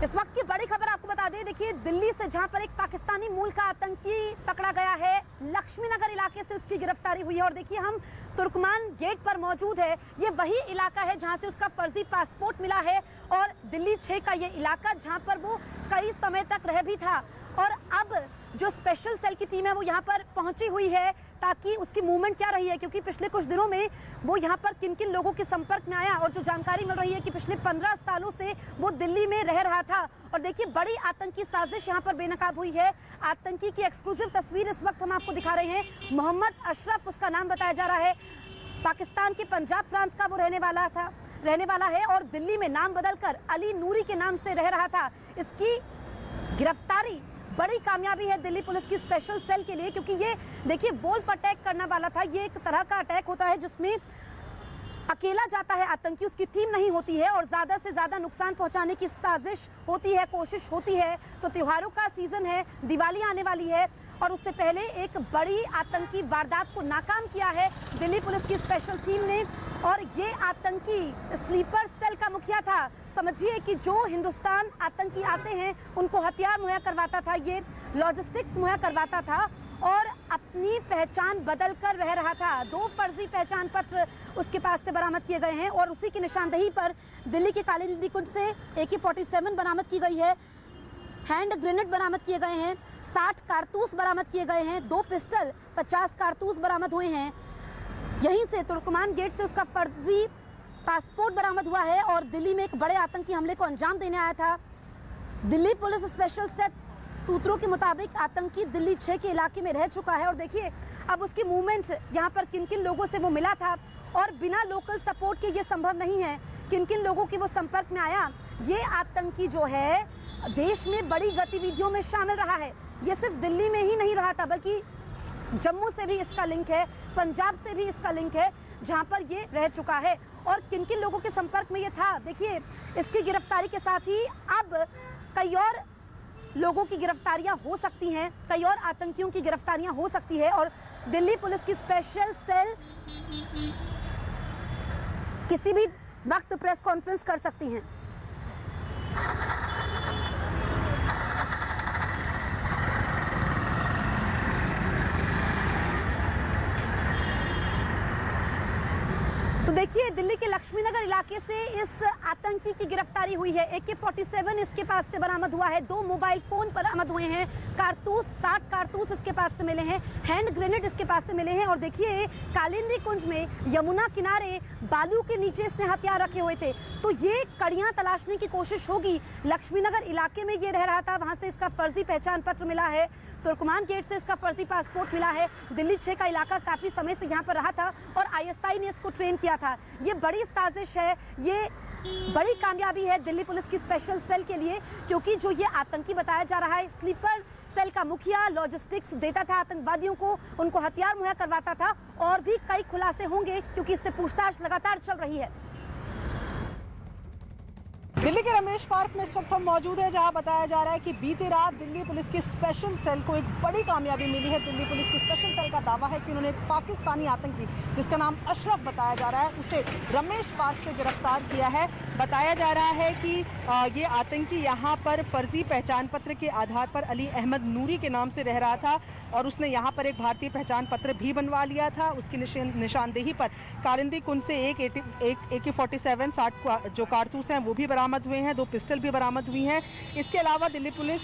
इस वक्त की बड़ी खबर आपको बता दें, देखिए दिल्ली से जहां पर एक पाकिस्तानी मूल का आतंकी पकड़ा गया है, लक्ष्मी नगर इलाके से उसकी गिरफ्तारी हुई है। और देखिए हम तुर्कमान गेट पर मौजूद है, ये वही इलाका है जहां से उसका फर्जी पासपोर्ट मिला है और दिल्ली 6 का ये इलाका जहां पर वो कई समय तक रह भी था। और अब जो स्पेशल सेल की टीम है वो यहाँ पर पहुंची हुई है ताकि उसकी मूवमेंट क्या रही है, क्योंकि पिछले कुछ दिनों में वो यहाँ पर किन किन लोगों के संपर्क में आया और जो जानकारी मिल रही है कि पिछले 15 सालों से वो दिल्ली में रह रहा था। और देखिए बड़ी आतंकी साजिश यहाँ पर बेनकाब हुई है। आतंकी की एक्सक्लूसिव तस्वीर इस वक्त हम आपको दिखा रहे हैं। मोहम्मद अशरफ उसका नाम बताया जा रहा है, पाकिस्तान के पंजाब प्रांत का वो रहने वाला है और दिल्ली में नाम बदलकर अली नूरी के नाम से रह रहा था। इसकी गिरफ्तारी बड़ी कामयाबी है दिल्ली पुलिस की स्पेशल सेल के लिए, क्योंकि ये देखिए वोल्फ अटैक करने वाला था। ये एक तरह का अटैक होता है जिसमें अकेला जाता है आतंकी, उसकी टीम नहीं होती है और ज़्यादा से ज़्यादा नुकसान पहुंचाने की साजिश होती है, कोशिश होती है। तो त्योहारों का सीज़न है, दिवाली आने वाली है और उससे पहले एक बड़ी आतंकी वारदात को नाकाम किया है दिल्ली पुलिस की स्पेशल टीम ने। और ये आतंकी स्लीपर सेल का मुखिया था। समझिए कि जो हिंदुस्तान आतंकी आते हैं उनको हथियार मुहैया करवाता था, ये लॉजिस्टिक्स मुहैया करवाता था और अपनी पहचान बदल कर रह रहा था। 2 फर्जी पहचान पत्र उसके पास से बरामद किए गए हैं और उसी की निशानदेही पर दिल्ली के कालीदी कुंड से AK-47 बरामद की गई है, हैंड ग्रेनेड बरामद किए गए हैं, 60 कारतूस बरामद किए गए हैं, 2 पिस्टल, 50 कारतूस बरामद हुए हैं। यहीं से तुर्कमान गेट से उसका फर्जी पासपोर्ट बरामद हुआ है और दिल्ली में एक बड़े आतंकी हमले को अंजाम देने आया था। दिल्ली पुलिस स्पेशल सेल सूत्रों के मुताबिक आतंकी दिल्ली 6 के इलाके में रह चुका है और देखिए अब उसकी मूवमेंट यहाँ पर किन किन लोगों से वो मिला था और बिना लोकल सपोर्ट के ये संभव नहीं है। किन किन लोगों के वो संपर्क में आया। ये आतंकी जो है देश में बड़ी गतिविधियों में शामिल रहा है। ये सिर्फ दिल्ली में ही नहीं रहा था बल्कि जम्मू से भी इसका लिंक है, पंजाब से भी इसका लिंक है जहां पर ये रह चुका है। और किन किन लोगों के संपर्क में ये था, देखिए इसकी गिरफ्तारी के साथ ही अब कई और लोगों की गिरफ्तारियां हो सकती हैं, कई और आतंकियों की गिरफ्तारियां हो सकती है और दिल्ली पुलिस की स्पेशल सेल किसी भी वक्त प्रेस कॉन्फ्रेंस कर सकती हैं। तो देखिए दिल्ली के लक्ष्मी नगर इलाके से इस आतंकी की गिरफ्तारी हुई है। AK-47 इसके पास से बरामद हुआ है, 2 मोबाइल फोन बरामद हुए हैं, कारतूस 60 कारतूस इसके पास से मिले हैं, हैंड ग्रेनेड इसके पास से मिले हैं। और देखिए कालिंदी कुंज में यमुना किनारे बालू के नीचे इसने हथियार रखे हुए थे। तो ये कड़ियां तलाशने की कोशिश होगी। लक्ष्मी नगर इलाके में ये रह रहा था, वहां से इसका फर्जी पहचान पत्र मिला है, तुर्कमान गेट से इसका फर्जी पासपोर्ट मिला है। दिल्ली 6 का इलाका काफी समय से यहाँ पर रहा था और ISI ने इसको ट्रेन किया था। ये बड़ी साजिश है, ये बड़ी कामयाबी है दिल्ली पुलिस की स्पेशल सेल के लिए, क्योंकि जो ये आतंकी बताया जा रहा है स्लीपर सेल का मुखिया लॉजिस्टिक्स देता था आतंकवादियों को, उनको हथियार मुहैया करवाता था और भी कई खुलासे होंगे क्योंकि इससे पूछताछ लगातार चल रही है। दिल्ली के रमेश पार्क में इस वक्त हम मौजूद है जहां बताया जा रहा है कि बीती रात दिल्ली पुलिस की स्पेशल सेल को एक बड़ी कामयाबी मिली है। दिल्ली पुलिस की स्पेशल सेल का दावा है कि उन्होंने एक पाकिस्तानी आतंकी जिसका नाम अशरफ बताया जा रहा है उसे रमेश पार्क से गिरफ्तार किया है। बताया जा रहा है कि ये आतंकी यहाँ पर फर्जी पहचान पत्र के आधार पर अली अहमद नूरी के नाम से रह रहा था और उसने यहाँ पर एक भारतीय पहचान पत्र भी बनवा लिया था। उसकी निशानदेही पर कालिंदी कुंड से एक AK-47 60 जो कारतूस हैं वो भी बरामद हुए हैं, 2 पिस्टल भी बरामद हुई हैं। इसके अलावा दिल्ली पुलिस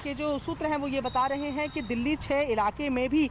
के जो सूत्र हैं वो ये बता रहे हैं कि दिल्ली 6 इलाके में भी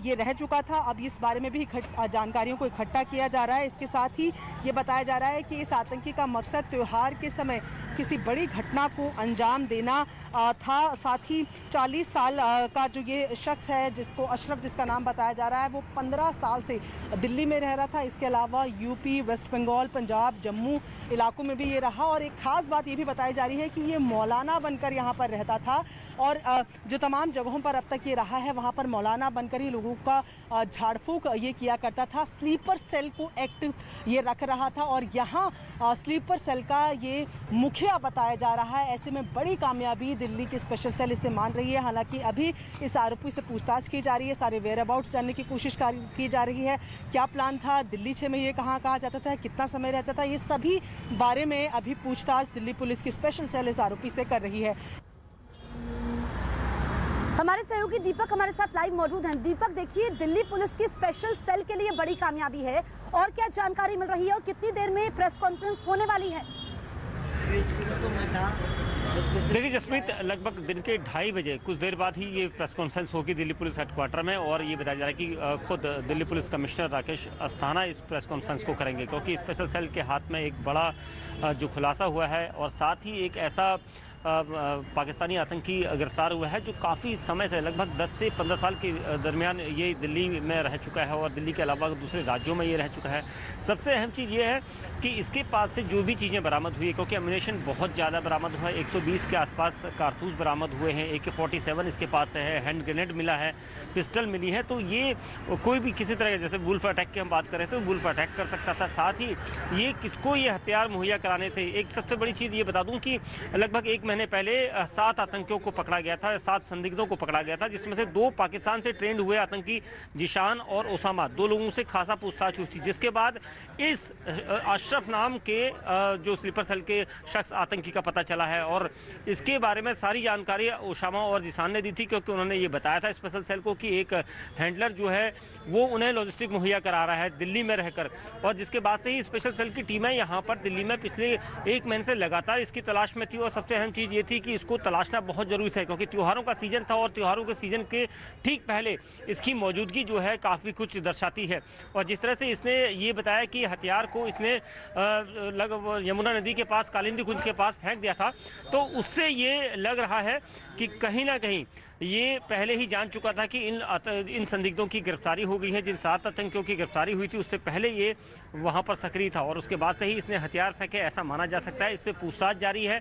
ये रह चुका था। अब इस बारे में भी जानकारियों को इकट्ठा किया जा रहा है। इसके साथ ही ये बताया जा रहा है कि इस आतंकी का मकसद त्योहार के समय किसी बड़ी घटना को अंजाम देना था। साथ ही 40 साल का जो ये शख्स है जिसको अशरफ जिसका नाम बताया जा रहा है वो 15 साल से दिल्ली में रह रहा था। इसके अलावा यूपी, वेस्ट बंगाल, पंजाब, जम्मू इलाकों में भी ये रहा और एक खास बात ये भी बताई जा रही है कि ये मौलाना बनकर यहाँ पर रहता था और जो तमाम जगहों पर अब तक ये रहा है वहाँ पर मौलाना बनकर ही लोगों का झाड़ फूक ये किया करता था। स्लीपर सेल को एक्टिव ये रख रहा था और यहाँ स्लीपर सेल का ये मुखिया बताया जा रहा है। ऐसे में बड़ी कामयाबी दिल्ली की स्पेशल सेल इसे मान रही है। हालांकि अभी इस आरोपी से पूछताछ की जा रही है, सारे वेयर अबाउट्स जानने की कोशिश की जा रही है। क्या प्लान था, दिल्ली 6 में ये कहाँ जाता था, कितना समय रहता था, ये सभी बारे में अभी पूछताछ दिल्ली पुलिस की स्पेशल सेल इस आरोपी से कर रही है। हमारे सहयोगी दीपक हमारे साथ लाइव मौजूद हैं। दीपक, देखिए, दिल्ली पुलिस की स्पेशल सेल के लिए बड़ी कामयाबी है, और क्या जानकारी मिल रही है और कितनी देर में प्रेस कॉन्फ्रेंस होने वाली है? देखिए जसमीत, लगभग दिन के 2:30 बजे कुछ देर बाद ही ये प्रेस कॉन्फ्रेंस होगी दिल्ली पुलिस हेडक्वार्टर में, और ये बताया जा रहा है कि खुद दिल्ली पुलिस कमिश्नर राकेश अस्थाना इस प्रेस कॉन्फ्रेंस को करेंगे, क्योंकि स्पेशल सेल के हाथ में एक बड़ा जो खुलासा हुआ है, और साथ ही एक ऐसा पाकिस्तानी आतंकी गिरफ्तार हुआ है जो काफ़ी समय से, लगभग 10 से 15 साल के दरमियान ये दिल्ली में रह चुका है, और दिल्ली के अलावा दूसरे राज्यों में ये रह चुका है। सबसे अहम चीज़ ये है कि इसके पास से जो भी चीज़ें बरामद हुई है, क्योंकि एम्यूनेशन बहुत ज़्यादा बरामद हुआ है, 120 के आसपास कारतूस बरामद हुए हैं, AK-47 इसके पास है, हैंड ग्रेनेड मिला है, पिस्टल मिली है, तो ये कोई भी किसी तरह, जैसे वुल्फ अटैक की हम बात करें तो वुल्फ अटैक कर सकता था। साथ ही ये किसको ये हथियार मुहैया कराने थे। एक सबसे बड़ी चीज़ ये बता दूं कि लगभग 1 महीने पहले 7 आतंकियों को पकड़ा गया था, 7 संदिग्धों को पकड़ा गया था, जिसमें से 2 पाकिस्तान से ट्रेंड हुए आतंकी जिशान और ओसामा, 2 लोगों से खासा पूछताछ हुई थी, जिसके बाद इस अशरफ नाम के जो स्लीपर सेल के शख्स आतंकी का पता चला है, और इसके बारे में सारी जानकारी ओसामा और जिशान ने दी थी, क्योंकि उन्होंने ये बताया था स्पेशल सेल को कि एक हैंडलर जो है वो उन्हें लॉजिस्टिक मुहैया करा रहा है दिल्ली में रहकर, और जिसके बाद से ही स्पेशल सेल की टीमें यहाँ पर दिल्ली में पिछले 1 महीने से लगातार इसकी तलाश में थी। और सबसे अहम चीज ये थी कि इसको तलाशना बहुत जरूरी था, क्योंकि त्योहारों का सीजन था, और त्योहारों के सीजन के ठीक पहले इसकी मौजूदगी जो है काफी कुछ दर्शाती है। और जिस तरह से इसने ये बताया कि हथियार को इसने यमुना नदी के पास, कालिंदी कुंज के पास फेंक दिया था, तो उससे ये लग रहा है कि कहीं ना कहीं ये पहले ही जान चुका था कि इन संदिग्धों की गिरफ्तारी हो गई है। जिन 7 आतंकियों की गिरफ्तारी हुई थी उससे पहले ये वहां पर सक्रिय था, और उसके बाद से ही इसने हथियार फेंके, ऐसा माना जा सकता है। इससे पूछताछ जारी है।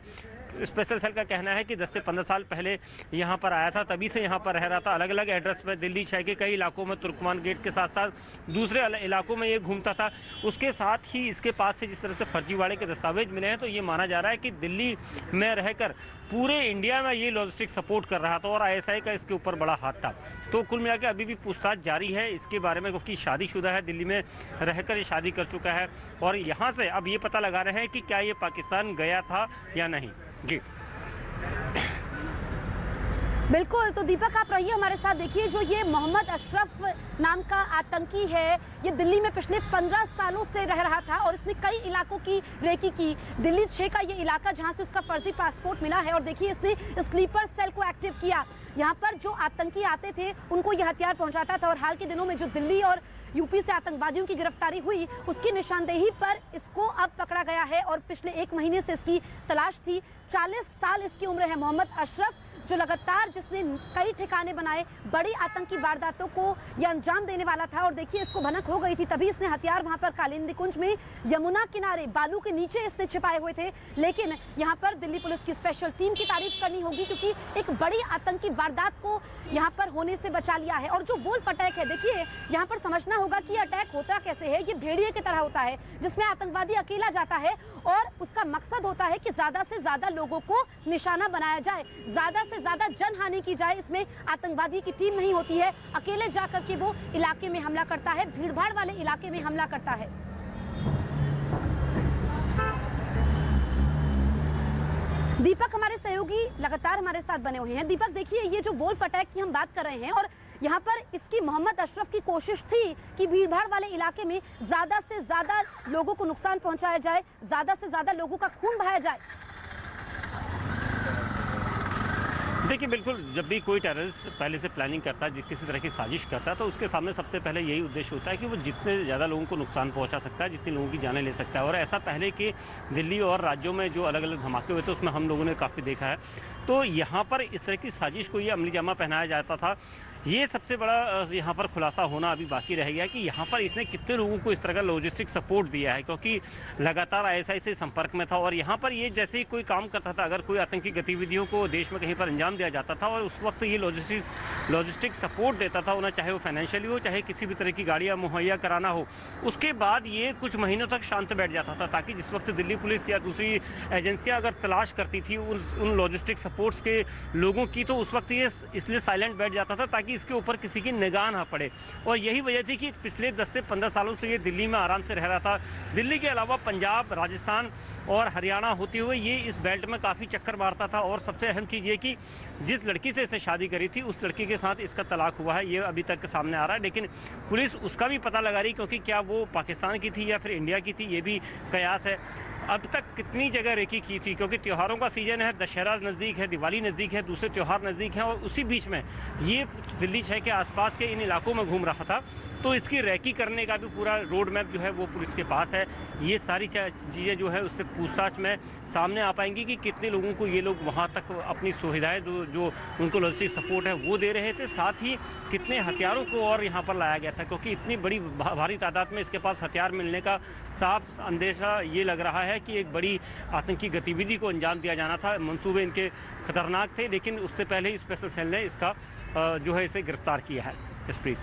स्पेशल सेल का कहना है कि 10 से 15 साल पहले यहाँ पर आया था, तभी से यहाँ पर रह रहा था, अलग अलग एड्रेस पर दिल्ली 6 के कई इलाकों में, तुर्कमान गेट के साथ साथ दूसरे इलाकों में ये घूमता था। उसके साथ ही इसके पास से जिस तरह से फर्जीवाड़े के दस्तावेज मिले हैं, तो ये माना जा रहा है कि दिल्ली में रहकर पूरे इंडिया में ये लॉजिस्टिक सपोर्ट कर रहा था, और ISI का इसके ऊपर बड़ा हाथ था। तो कुल मिलाकर अभी भी पूछताछ जारी है इसके बारे में, क्योंकि शादीशुदा है, दिल्ली में रहकर ये शादी कर चुका है, और यहाँ से अब ये पता लगा रहे हैं कि क्या ये पाकिस्तान गया था या नहीं। जी बिल्कुल, तो दीपक आप रहिए हमारे साथ। देखिए, जो ये मोहम्मद अशरफ नाम का आतंकी है, ये दिल्ली में पिछले 15 सालों से रह रहा था, और इसने कई इलाकों की रेकी की। दिल्ली 6 का ये इलाका जहां से उसका फर्जी पासपोर्ट मिला है, और देखिए इसने स्लीपर सेल को एक्टिव किया। यहाँ पर जो आतंकी आते थे उनको ये हथियार पहुंचाता था, और हाल के दिनों में जो दिल्ली और यूपी से आतंकवादियों की गिरफ्तारी हुई, उसकी निशानदेही पर इसको अब पकड़ा गया है, और पिछले 1 महीने से इसकी तलाश थी। 40 साल इसकी उम्र है मोहम्मद अशरफ, जो लगातार जिसने कई ठिकाने बनाए, बड़ी आतंकी वारदातों को ये अंजाम देने वाला था। और देखिए इसको भनक हो गई थी, तभी इसने हथियार वहां पर कालिंदी कुंज में यमुना किनारे बालू के नीचे इसने छिपाए हुए थे। लेकिन यहाँ पर दिल्ली पुलिस की स्पेशल टीम की तारीफ करनी होगी, क्योंकि एक बड़ी आतंकी वारदात को यहाँ पर होने से बचा लिया है। और जो वुल्फ अटैक है, देखिए यहाँ पर समझना होगा कि अटैक होता कैसे है। ये भेड़िए की तरह होता है, जिसमें आतंकवादी अकेला जाता है, और उसका मकसद होता है कि ज्यादा से ज्यादा लोगों को निशाना बनाया जाए, ज्यादा से ज्यादा जनहानि की जाए। इसमें आतंकवादी की टीम नहीं होती है, अकेले जाकर के वो इलाके में हमला करता है, भीड़भाड़ वाले इलाके में हमला करता है। दीपक हमारे सहयोगी लगातार हमारे साथ बने हुए हैं। दीपक, देखिए ये जो वुल्फ अटैक की हम बात कर रहे हैं, और यहाँ पर इसकी मोहम्मद अशरफ की कोशिश थी कि भीड़भाड़ वाले इलाके में ज्यादा से ज्यादा लोगों को नुकसान पहुंचाया जाए, ज्यादा से ज्यादा लोगों का खून बहाया जाए। देखिए, बिल्कुल, जब भी कोई टेररिस्ट पहले से प्लानिंग करता है, किसी तरह की साजिश करता है, तो उसके सामने सबसे पहले यही उद्देश्य होता है कि वो जितने ज़्यादा लोगों को नुकसान पहुंचा सकता है, जितने लोगों की जानें ले सकता है। और ऐसा पहले के दिल्ली और राज्यों में जो अलग अलग धमाके हुए थे, उसमें हम लोगों ने काफ़ी देखा है। तो यहाँ पर इस तरह की साजिश को ये अमली जामा पहनाया जाता था। ये सबसे बड़ा यहाँ पर खुलासा होना अभी बाकी रह गया कि यहाँ पर इसने कितने लोगों को इस तरह का लॉजिस्टिक सपोर्ट दिया है, क्योंकि लगातार आईएसआई से संपर्क में था और यहाँ पर ये जैसे ही कोई काम करता था, अगर कोई आतंकी गतिविधियों को देश में कहीं पर अंजाम दिया जाता था और उस वक्त ये लॉजिस्टिक सपोर्ट देता था उन्हें, चाहे वो फाइनेंशियली हो चाहे किसी भी तरह की गाड़ियाँ मुहैया कराना हो। उसके बाद ये कुछ महीनों तक शांत बैठ जाता था, ताकि जिस वक्त दिल्ली पुलिस या दूसरी एजेंसियां अगर तलाश करती थी उन लॉजिस्टिक सपोर्ट्स के लोगों की, तो उस वक्त ये इसलिए साइलेंट बैठ जाता था ताकि इसके ऊपर किसी की निगाह ना पड़े। और यही वजह थी कि पिछले 10 से 15 सालों से ये दिल्ली में आराम से रह रहा था। दिल्ली के अलावा पंजाब, राजस्थान और हरियाणा होते हुए ये इस बेल्ट में काफ़ी चक्कर मारता था। और सबसे अहम चीज़ ये कि जिस लड़की से इसने शादी करी थी उस लड़की के साथ इसका तलाक हुआ है, ये अभी तक सामने आ रहा है। लेकिन पुलिस उसका भी पता लगा रही, क्योंकि क्या वो पाकिस्तान की थी या फिर इंडिया की थी, ये भी कयास है। अब तक कितनी जगह रेकी की थी, क्योंकि त्योहारों का सीजन है, दशहरा नज़दीक है, दिवाली नज़दीक है, दूसरे त्योहार नज़दीक हैं, और उसी बीच में ये दिल्ली शहर के आसपास के इन इलाकों में घूम रहा था। तो इसकी रैकी करने का भी पूरा रोड मैप जो है वो पुलिस के पास है। ये सारी चीज़ें जो है उससे पूछताछ में सामने आ पाएंगी कि कितने लोगों को ये लोग वहाँ तक अपनी सुविधाएं जो उनको लॉजिस्टिक सपोर्ट है वो दे रहे थे, साथ ही कितने हथियारों को और यहाँ पर लाया गया था, क्योंकि इतनी बड़ी भारी तादाद में इसके पास हथियार मिलने का साफ अंदेशा ये लग रहा है कि एक बड़ी आतंकी गतिविधि को अंजाम दिया जाना था। मंसूबे इनके खतरनाक थे, लेकिन उससे पहले ही स्पेशल सेल ने इसका जो है इसे गिरफ्तार किया है। जसप्रीत।